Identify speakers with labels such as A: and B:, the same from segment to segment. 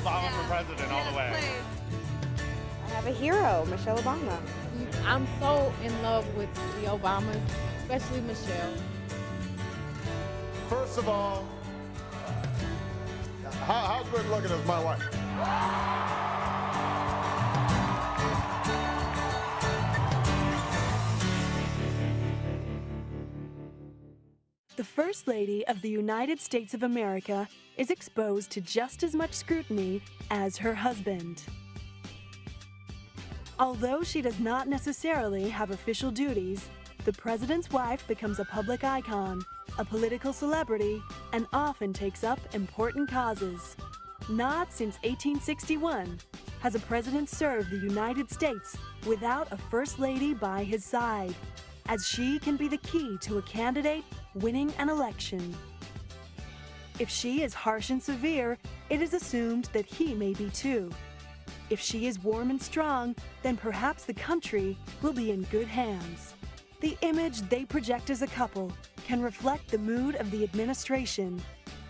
A: Obama for president all the way.
B: I have a hero, Michelle Obama.
C: I'm so in love with the Obamas, especially Michelle.
D: First of all, how good looking is my wife?
E: The First Lady of the United States of America is exposed to just as much scrutiny as her husband. Although she does not necessarily have official duties, the president's wife becomes a public icon, a political celebrity, and often takes up important causes. Not since 1861 has a president served the United States without a First Lady by his side, as she can be the key to a candidate winning an election. If she is harsh and severe, it is assumed that he may be too. If she is warm and strong, then perhaps the country will be in good hands. The image they project as a couple can reflect the mood of the administration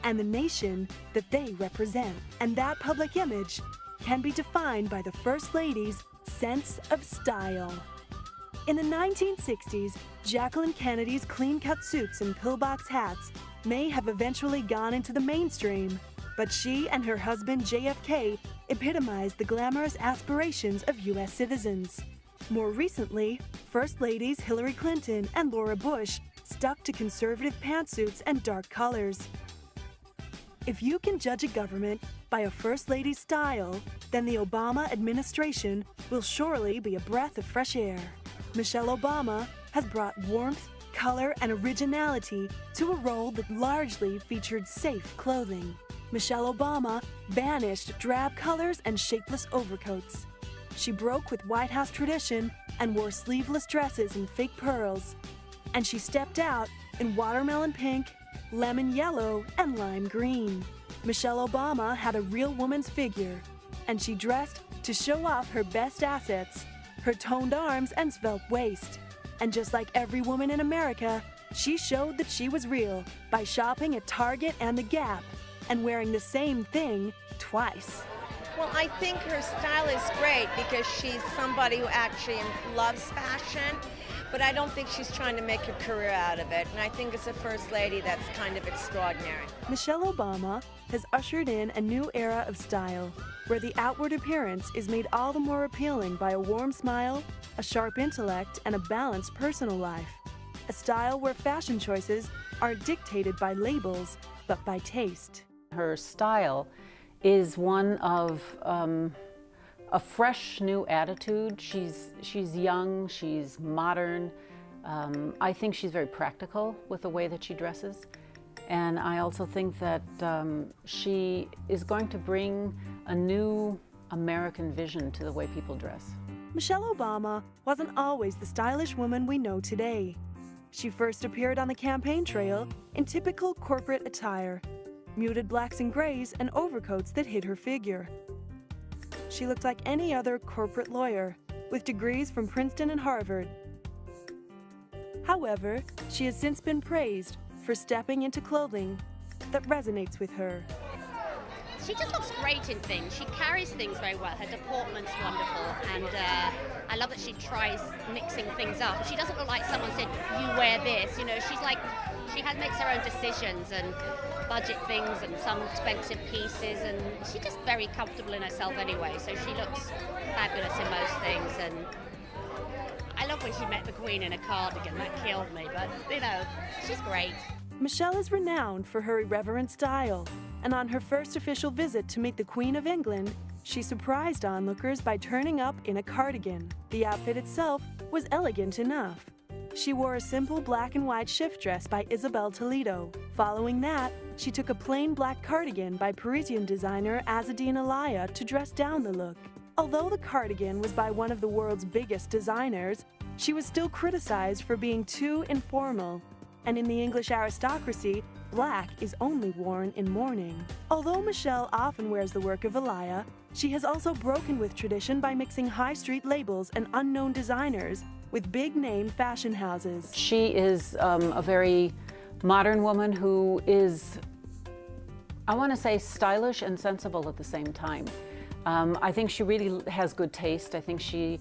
E: and the nation that they represent. And that public image can be defined by the First Lady's sense of style. In the 1960s, Jacqueline Kennedy's clean-cut suits and pillbox hats may have eventually gone into the mainstream, but she and her husband JFK epitomized the glamorous aspirations of U.S. citizens. More recently, First Ladies Hillary Clinton and Laura Bush stuck to conservative pantsuits and dark colors. If you can judge a government by a First Lady's style, then the Obama administration will surely be a breath of fresh air. Michelle Obama has brought warmth, color, and originality to a role that largely featured safe clothing. Michelle Obama banished drab colors and shapeless overcoats. She broke with White House tradition and wore sleeveless dresses and fake pearls. And she stepped out in watermelon pink, lemon yellow, and lime green. Michelle Obama had a real woman's figure, and she dressed to show off her best assets, her toned arms and svelte waist. And just like every woman in America, she showed that she was real by shopping at Target and the Gap and wearing the same thing twice.
F: Well, I think her style is great because she's somebody who actually loves fashion, but I don't think she's trying to make a career out of it. And I think as a First Lady, that's kind of extraordinary.
E: Michelle Obama has ushered in a new era of style, where the outward appearance is made all the more appealing by a warm smile, a sharp intellect, and a balanced personal life. A style where fashion choices aren't dictated by labels, but by taste.
G: Her style is one of a fresh new attitude. She's young, she's modern. I think she's very practical with the way that she dresses. And I also think that she is going to bring a new American vision to the way people dress.
E: Michelle Obama wasn't always the stylish woman we know today. She first appeared on the campaign trail in typical corporate attire, muted blacks and grays and overcoats that hid her figure. She looked like any other corporate lawyer, with degrees from Princeton and Harvard. However, she has since been praised for stepping into clothing that resonates with her.
H: She just looks great in things. She carries things very well. Her deportment's wonderful, and I love that she tries mixing things up. She doesn't look like someone said, "You wear this." You know, she's like, makes her own decisions and budget things and some expensive pieces, and she's just very comfortable in herself anyway. So she looks fabulous in most things, and I love when she met the Queen in a cardigan. That killed me, but you know, she's great.
E: Michelle is renowned for her irreverent style, and on her first official visit to meet the Queen of England, she surprised onlookers by turning up in a cardigan. The outfit itself was elegant enough. She wore a simple black and white shift dress by Isabel Toledo. Following that, she took a plain black cardigan by Parisian designer Azzedine Alaïa to dress down the look. Although the cardigan was by one of the world's biggest designers, she was still criticized for being too informal. And in the English aristocracy, black is only worn in mourning. Although Michelle often wears the work of Alaïa, she has also broken with tradition by mixing high street labels and unknown designers with big-name fashion houses.
G: She is a very modern woman who is I want to say stylish and sensible at the same time. I think she really has good taste. I think she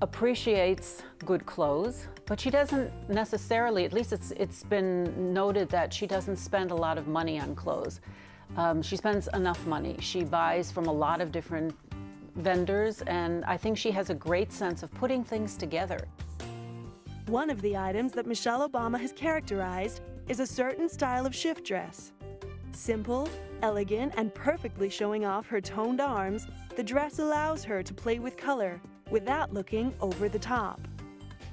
G: appreciates good clothes, but she doesn't necessarily, at least it's been noted that she doesn't spend a lot of money on clothes. She spends enough money. She buys from a lot of different vendors, and I think she has a great sense of putting things together.
E: One of the items that Michelle Obama has characterized is a certain style of shift dress. Simple, elegant, and perfectly showing off her toned arms, the dress allows her to play with color without looking over the top.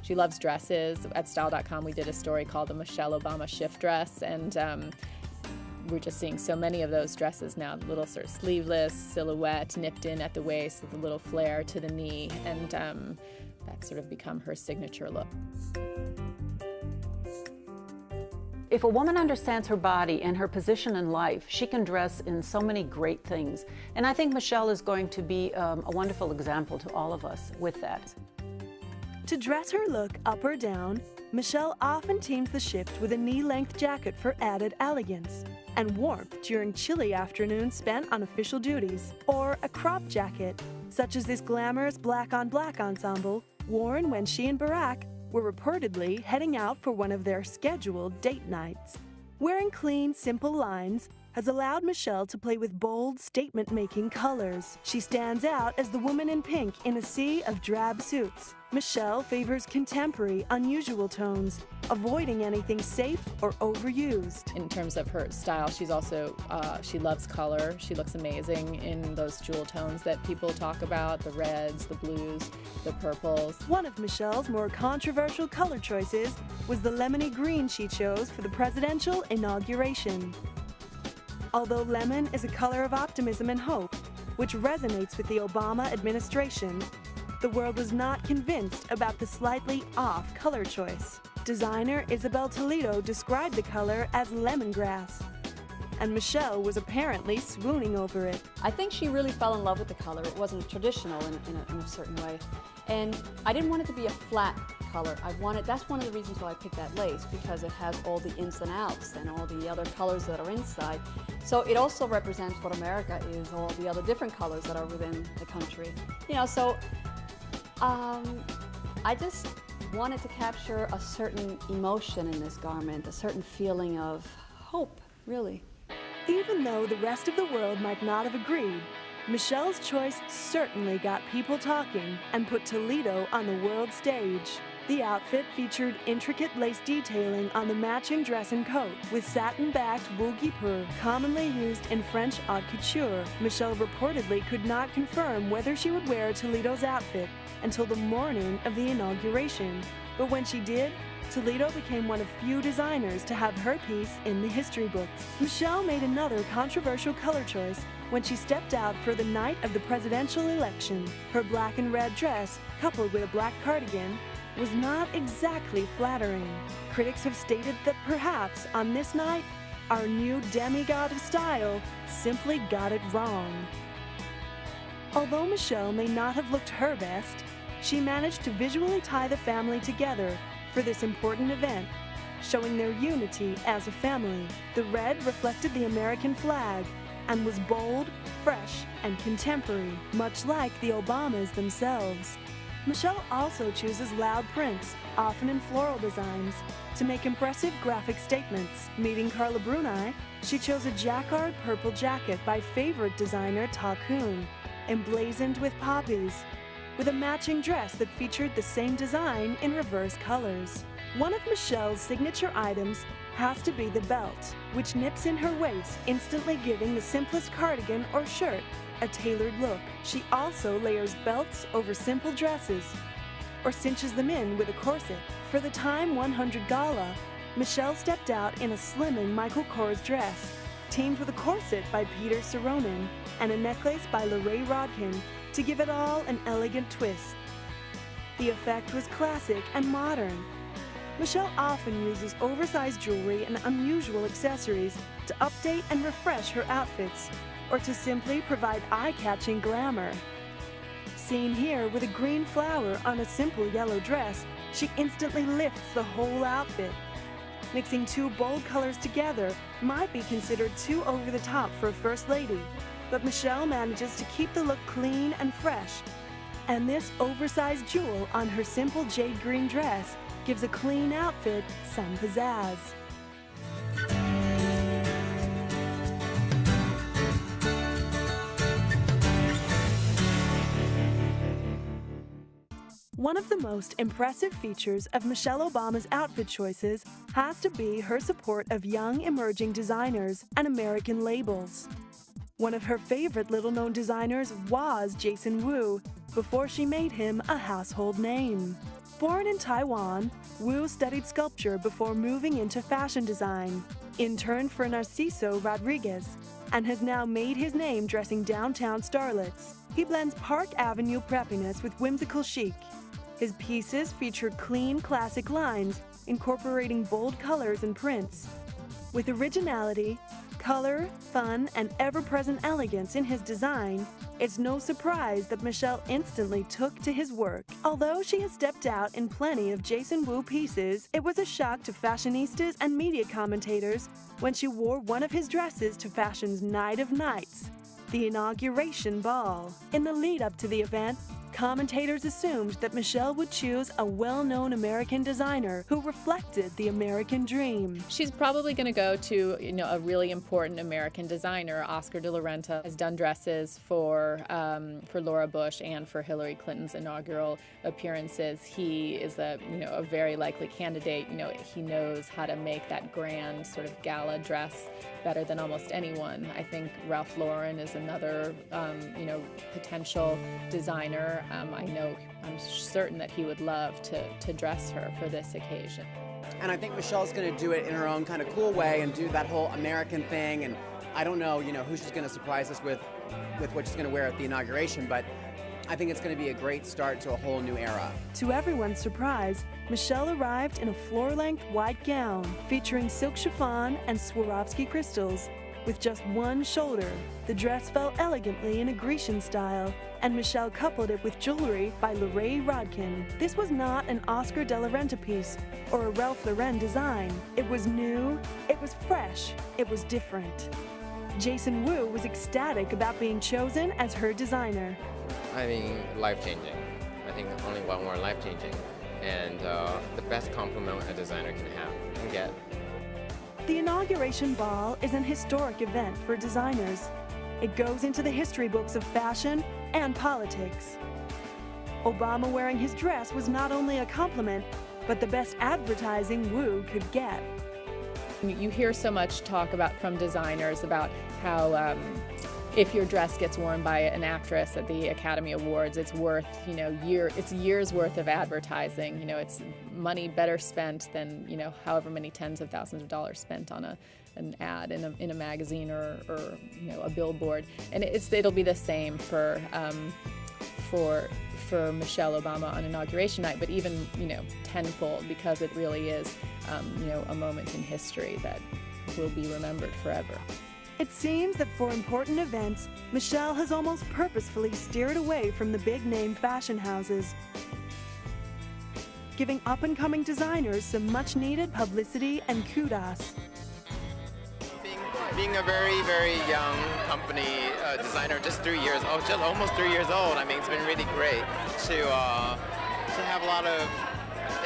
A: She loves dresses. At Style.com, we did a story called the Michelle Obama shift dress, and we're just seeing so many of those dresses now. Little sort of sleeveless, silhouette, nipped in at the waist with a little flare to the knee, and that's sort of become her signature look.
G: If a woman understands her body and her position in life, she can dress in so many great things. And I think Michelle is going to be a wonderful example to all of us with that.
E: To dress her look up or down, Michelle often teams the shift with a knee-length jacket for added elegance and warmth during chilly afternoons spent on official duties, or a crop jacket, such as this glamorous black-on-black ensemble worn when she and Barack were reportedly heading out for one of their scheduled date nights. Wearing clean, simple lines has allowed Michelle to play with bold, statement-making colors. She stands out as the woman in pink in a sea of drab suits. Michelle favors contemporary, unusual tones, avoiding anything safe or overused.
A: In terms of her style, she's also, she loves color. She looks amazing in those jewel tones that people talk about, the reds, the blues, the purples.
E: One of Michelle's more controversial color choices was the lemony green she chose for the presidential inauguration. Although lemon is a color of optimism and hope, which resonates with the Obama administration, the world was not convinced about the slightly off color choice. Designer Isabel Toledo described the color as lemongrass, and Michelle was apparently swooning over it.
I: I think she really fell in love with the color. It wasn't traditional in a certain way. And I didn't want it to be a flat color. That's one of the reasons why I picked that lace, because it has all the ins and outs and all the other colors that are inside. So it also represents what America is, all the other different colors that are within the country. You know, so I just wanted to capture a certain emotion in this garment, a certain feeling of hope, really.
E: Even though the rest of the world might not have agreed, Michelle's choice certainly got people talking and put Toledo on the world stage. The outfit featured intricate lace detailing on the matching dress and coat, with satin-backed wool guipure, commonly used in French haute couture. Michelle reportedly could not confirm whether she would wear Toledo's outfit until the morning of the inauguration. But when she did, Toledo became one of few designers to have her piece in the history books. Michelle made another controversial color choice when she stepped out for the night of the presidential election. Her black and red dress, coupled with a black cardigan, was not exactly flattering. Critics have stated that perhaps on this night, our new demigod of style simply got it wrong. Although Michelle may not have looked her best, she managed to visually tie the family together for this important event, showing their unity as a family. The red reflected the American flag and was bold, fresh, and contemporary, much like the Obamas themselves. Michelle also chooses loud prints, often in floral designs, to make impressive graphic statements. Meeting Carla Bruni, she chose a jacquard purple jacket by favorite designer Ta Kun, emblazoned with poppies, with a matching dress that featured the same design in reverse colors. One of Michelle's signature items has to be the belt, which nips in her waist, instantly giving the simplest cardigan or shirt a tailored look. She also layers belts over simple dresses, or cinches them in with a corset. For the Time 100 Gala, Michelle stepped out in a slimming Michael Kors dress, teamed with a corset by Peter Saronin and a necklace by Lorraine Rodkin to give it all an elegant twist. The effect was classic and modern. Michelle often uses oversized jewelry and unusual accessories to update and refresh her outfits, or to simply provide eye-catching glamour. Seen here with a green flower on a simple yellow dress, she instantly lifts the whole outfit. Mixing two bold colors together might be considered too over the top for a first lady, but Michelle manages to keep the look clean and fresh. And this oversized jewel on her simple jade green dress gives a clean outfit some pizzazz. One of the most impressive features of Michelle Obama's outfit choices has to be her support of young emerging designers and American labels. One of her favorite little-known designers was Jason Wu, before she made him a household name. Born in Taiwan, Wu studied sculpture before moving into fashion design, interned for Narciso Rodriguez, and has now made his name dressing downtown starlets. He blends Park Avenue preppiness with whimsical chic. His pieces feature clean, classic lines, incorporating bold colors and prints. With originality, color, fun, and ever-present elegance in his design, it's no surprise that Michelle instantly took to his work. Although she has stepped out in plenty of Jason Wu pieces, it was a shock to fashionistas and media commentators when she wore one of his dresses to fashion's Night of Nights, the inauguration ball. In the lead-up to the event, commentators assumed that Michelle would choose a well-known American designer who reflected the American dream.
A: She's probably going to go to, a really important American designer. Oscar de la Renta has done dresses for Laura Bush and for Hillary Clinton's inaugural appearances. He is a very likely candidate. He knows how to make that grand sort of gala dress better than almost anyone. I think Ralph Lauren is another, potential designer. I'm certain that he would love to dress her for this occasion.
J: And I think Michelle's going to do it in her own kind of cool way and do that whole American thing. And I don't know, who she's going to surprise us with what she's going to wear at the inauguration, but I think it's going to be a great start to a whole new era.
E: To everyone's surprise, Michelle arrived in a floor-length white gown featuring silk chiffon and Swarovski crystals. With just one shoulder, the dress fell elegantly in a Grecian style, and Michelle coupled it with jewelry by Lorraine Rodkin. This was not an Oscar de la Renta piece or a Ralph Lauren design. It was new, it was fresh, it was different. Jason Wu was ecstatic about being chosen as her designer.
K: I mean, life-changing. I think only one word, life-changing. And the best compliment a designer can get.
E: The inauguration ball is an historic event for designers. It goes into the history books of fashion and politics. Obama wearing his dress was not only a compliment, but the best advertising Wu could get.
A: You hear so much talk from designers about how if your dress gets worn by an actress at the Academy Awards, it's worth, it's years worth of advertising. It's money better spent than, however many tens of thousands of dollars spent on an ad in a magazine or a billboard. And it'll be the same for Michelle Obama on inauguration night, but even, tenfold, because it really is, a moment in history that will be remembered forever.
E: It seems that for important events, Michelle has almost purposefully steered away from the big-name fashion houses, giving up-and-coming designers some much-needed publicity and kudos.
K: Being a very, very young company designer, just 3 years old, just almost 3 years old, I mean, it's been really great to have a lot of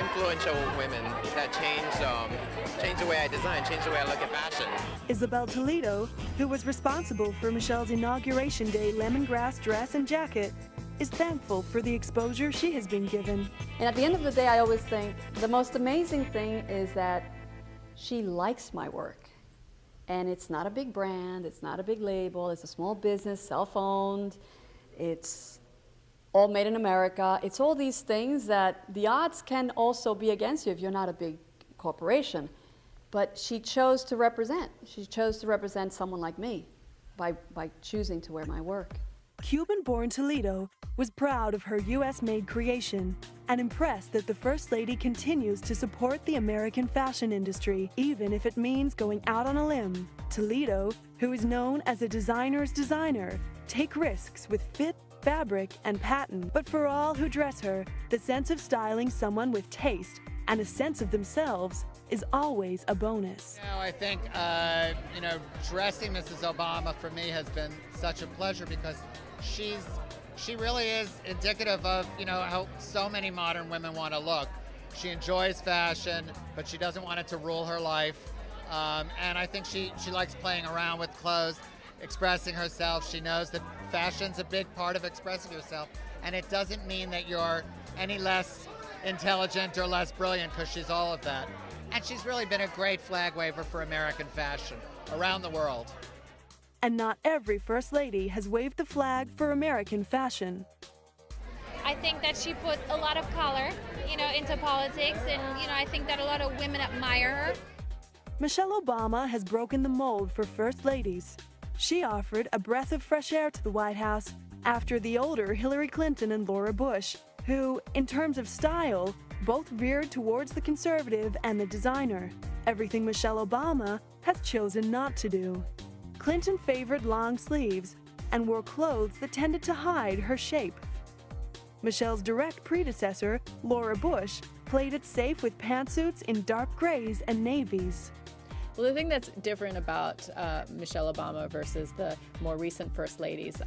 K: influential women that change the way I design, change the way I look at fashion.
E: Isabel Toledo, who was responsible for Michelle's inauguration day lemongrass dress and jacket, is thankful for the exposure she has been given.
I: And at the end of the day, I always think the most amazing thing is that she likes my work. And it's not a big brand, it's not a big label, it's a small business, self-owned, it's all made in America. It's all these things that the odds can also be against you if you're not a big corporation. But she chose to represent. She chose to represent someone like me by choosing to wear my work.
E: Cuban-born Toledo was proud of her U.S.-made creation and impressed that the First Lady continues to support the American fashion industry, even if it means going out on a limb. Toledo, who is known as a designer's designer, take risks with fit, fabric, and pattern. But for all who dress her, the sense of styling someone with taste and a sense of themselves is always a bonus.
L: I think, dressing Mrs. Obama for me has been such a pleasure because she really is indicative of, how so many modern women want to look. She enjoys fashion, but she doesn't want it to rule her life. And I think she likes playing around with clothes, expressing herself. She knows that fashion's a big part of expressing yourself, and it doesn't mean that you're any less intelligent or less brilliant, because she's all of that. And she's really been a great flag waver for American fashion around the world.
E: And not every First Lady has waved the flag for American fashion.
M: I think that she put a lot of color, into politics, and, I think that a lot of women admire her.
E: Michelle Obama has broken the mold for First Ladies. She offered a breath of fresh air to the White House after the older Hillary Clinton and Laura Bush, who, in terms of style, both veered towards the conservative and the designer, everything Michelle Obama has chosen not to do. Clinton favored long sleeves and wore clothes that tended to hide her shape. Michelle's direct predecessor, Laura Bush, played it safe with pantsuits in dark grays and navies.
A: Well, the thing that's different about Michelle Obama versus the more recent First Ladies,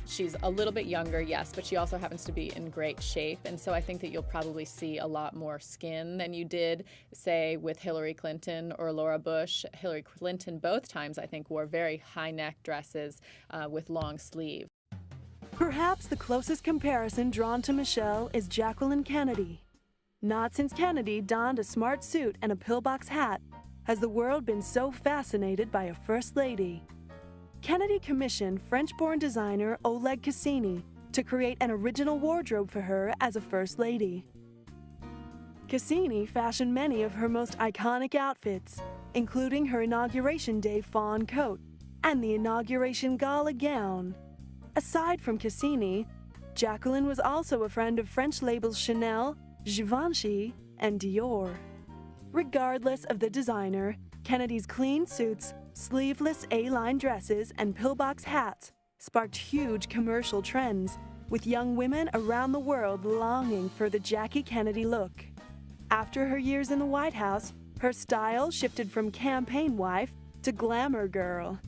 A: she's a little bit younger, yes, but she also happens to be in great shape. And so I think that you'll probably see a lot more skin than you did, say, with Hillary Clinton or Laura Bush. Hillary Clinton, both times, I think, wore very high-neck dresses with long sleeves.
E: Perhaps the closest comparison drawn to Michelle is Jacqueline Kennedy. Not since Kennedy donned a smart suit and a pillbox hat has the world been so fascinated by a First Lady. Kennedy commissioned French-born designer Oleg Cassini to create an original wardrobe for her as a First Lady. Cassini fashioned many of her most iconic outfits, including her Inauguration Day fawn coat and the Inauguration Gala gown. Aside from Cassini, Jacqueline was also a friend of French labels Chanel, Givenchy, and Dior. Regardless of the designer, Kennedy's clean suits, sleeveless A-line dresses, and pillbox hats sparked huge commercial trends, with young women around the world longing for the Jackie Kennedy look. After her years in the White House, her style shifted from campaign wife to glamour girl.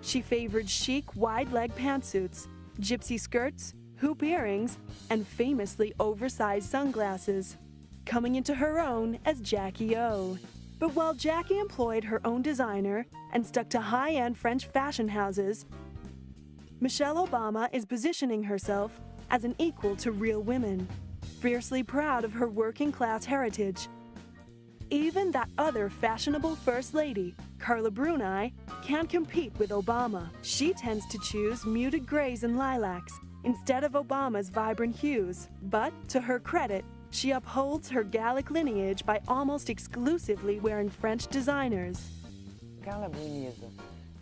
E: She favored chic, wide-leg pantsuits, gypsy skirts, hoop earrings, and famously oversized sunglasses, coming into her own as Jackie O. But while Jackie employed her own designer and stuck to high-end French fashion houses, Michelle Obama is positioning herself as an equal to real women, fiercely proud of her working-class heritage. Even that other fashionable First Lady, Carla Bruni, can't compete with Obama. She tends to choose muted grays and lilacs instead of Obama's vibrant hues. But, to her credit, she upholds her Gallic lineage by almost exclusively wearing French designers.
N: Carla Bruni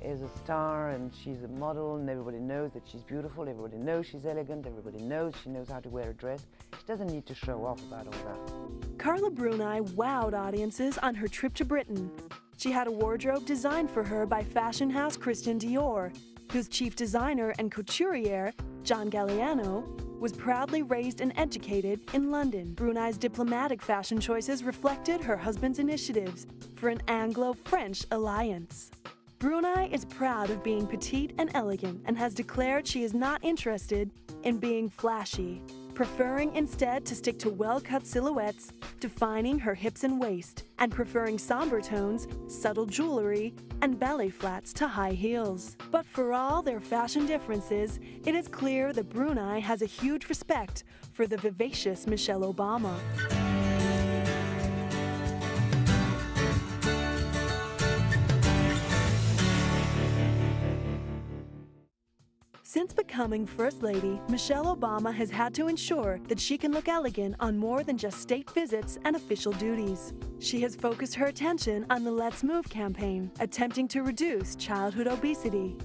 N: is a star, and she's a model, and everybody knows that she's beautiful, everybody knows she's elegant, everybody knows she knows how to wear a dress. She doesn't need to show off about all that.
E: Carla Bruni wowed audiences on her trip to Britain. She had a wardrobe designed for her by fashion house Christian Dior, whose chief designer and couturier, John Galliano, was proudly raised and educated in London. Bruni's diplomatic fashion choices reflected her husband's initiatives for an Anglo-French alliance. Bruni is proud of being petite and elegant and has declared she is not interested in being flashy, preferring instead to stick to well-cut silhouettes, defining her hips and waist, and preferring somber tones, subtle jewelry, and ballet flats to high heels. But for all their fashion differences, it is clear that Bruni has a huge respect for the vivacious Michelle Obama. Since becoming First Lady, Michelle Obama has had to ensure that she can look elegant on more than just state visits and official duties. She has focused her attention on the Let's Move campaign, attempting to reduce childhood obesity,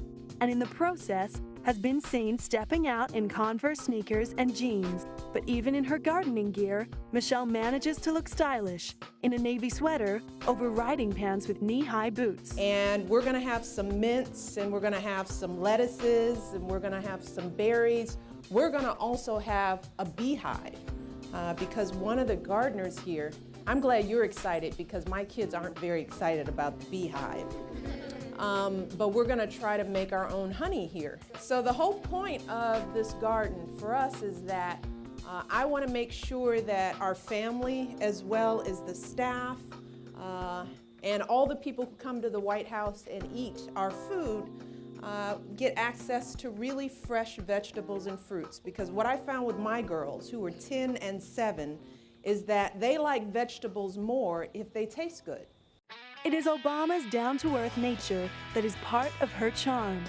E: and in the process, has been seen stepping out in Converse sneakers and jeans. But even in her gardening gear, Michelle manages to look stylish in a navy sweater over riding pants with knee-high boots.
O: And we're gonna have some mints, and we're gonna have some lettuces, and we're gonna have some berries. We're gonna also have a beehive because one of the gardeners here I'm glad you're excited because my kids aren't very excited about the beehive. But we're gonna try to make our own honey here. So the whole point of this garden for us is that I wanna make sure that our family, as well as the staff, and all the people who come to the White House and eat our food, get access to really fresh vegetables and fruits. Because what I found with my girls, who were 10 and 7, is that they like vegetables more if they taste good.
E: It is Obama's down-to-earth nature that is part of her charm,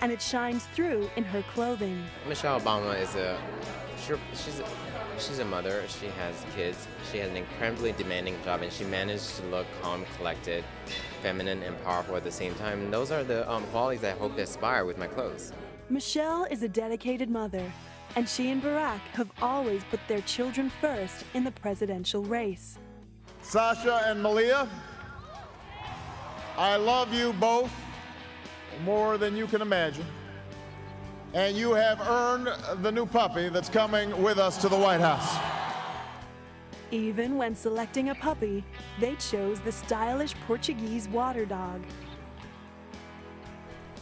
E: and it shines through in her clothing.
K: Michelle Obama is she's a mother, she has kids, she has an incredibly demanding job, and she managed to look calm, collected, feminine, and powerful at the same time. And those are the qualities I hope to aspire with my clothes.
E: Michelle is a dedicated mother, and she and Barack have always put their children first in the presidential race.
D: Sasha and Malia, I love you both more than you can imagine. And you have earned the new puppy that's coming with us to the White House.
E: Even when selecting a puppy, they chose the stylish Portuguese water dog.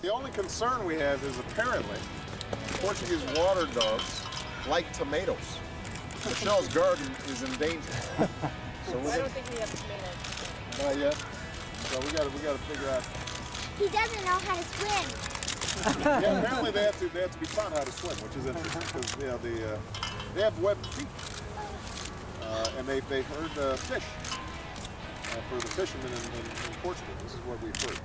D: The only concern we have is apparently Portuguese water dogs like tomatoes. Michelle's garden is in danger. So
B: I don't think we have tomatoes.
D: Not yet. So we gotta figure out.
P: He doesn't know how to swim.
D: Yeah, apparently they have to be taught how to swim, which is interesting because they have webbed feet, and they've heard fish for the fishermen in Portugal. This is what we've heard.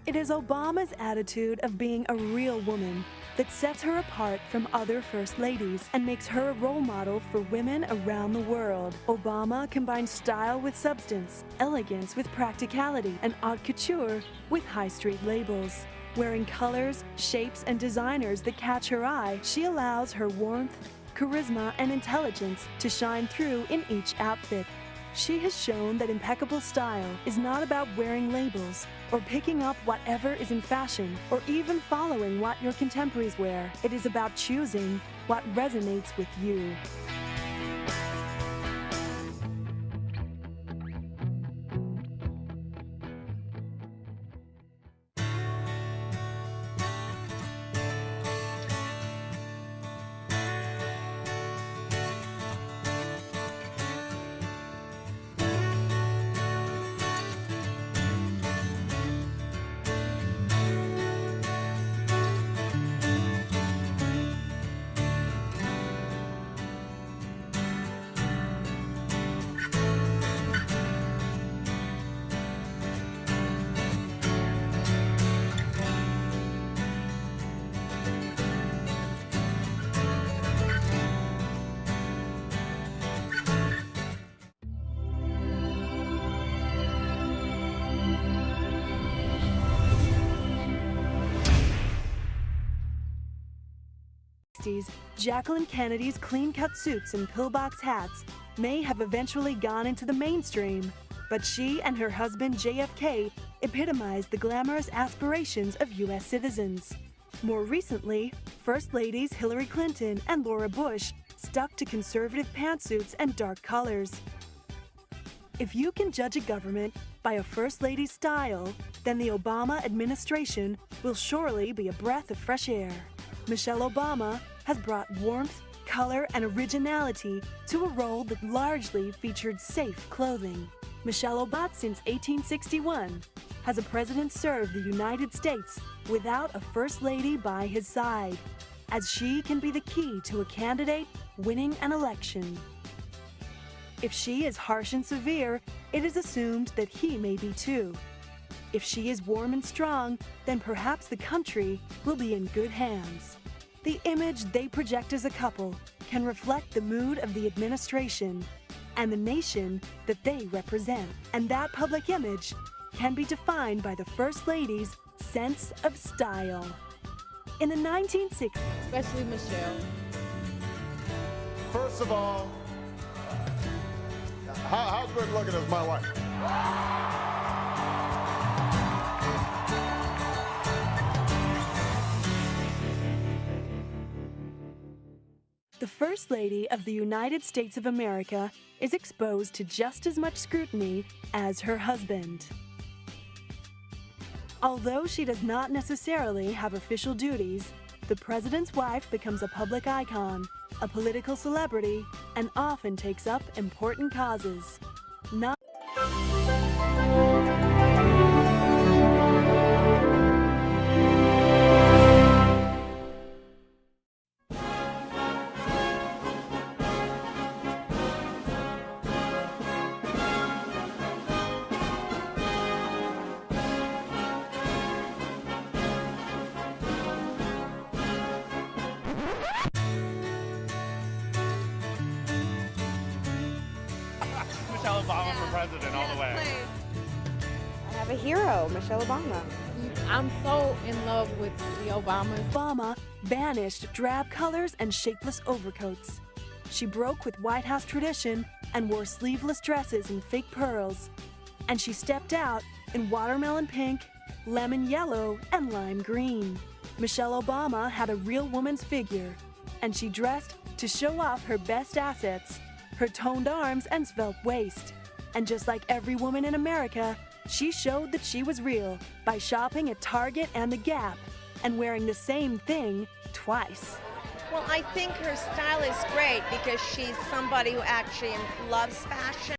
E: It is Obama's attitude of being a real woman that sets her apart from other first ladies and makes her a role model for women around the world. Obama combines style with substance, elegance with practicality, and haute couture with high street labels. Wearing colors, shapes, and designers that catch her eye, she allows her warmth, charisma, and intelligence to shine through in each outfit. She has shown that impeccable style is not about wearing labels or picking up whatever is in fashion or even following what your contemporaries wear. It is about choosing what resonates with you. Jacqueline Kennedy's clean-cut suits and pillbox hats may have eventually gone into the mainstream, but she and her husband JFK epitomized the glamorous aspirations of U.S. citizens. More recently, First Ladies Hillary Clinton and Laura Bush stuck to conservative pantsuits and dark colors. If you can judge a government by a First Lady's style, then the Obama administration will surely be a breath of fresh air. Michelle Obama has brought warmth, color, and originality to a role that largely featured safe clothing. Michelle Obama, since 1861, has a president served the United States without a First Lady by his side, as she can be the key to a candidate winning an election. If she is harsh and severe, it is assumed that he may be too. If she is warm and strong, then perhaps the country will be in good hands. The image they project as a couple can reflect the mood of the administration and the nation that they represent. And that public image can be defined by the First Lady's sense of style. In the 1960s,
C: especially Michelle.
D: First of all, how good looking is my wife?
E: The First Lady of the United States of America is exposed to just as much scrutiny as her husband. Although she does not necessarily have official duties, the president's wife becomes a public icon, a political celebrity, and often takes up important causes. Not
Q: Michelle Obama for president all the way.
B: I have a hero, Michelle Obama.
C: I'm so in love with the Obamas.
E: Obama banished drab colors and shapeless overcoats. She broke with White House tradition and wore sleeveless dresses and fake pearls. And she stepped out in watermelon pink, lemon yellow, and lime green. Michelle Obama had a real woman's figure, and she dressed to show off her best assets, her toned arms and svelte waist. And just like every woman in America, she showed that she was real by shopping at Target and the Gap and wearing the same thing twice.
F: Well, I think her style is great because she's somebody who actually loves fashion.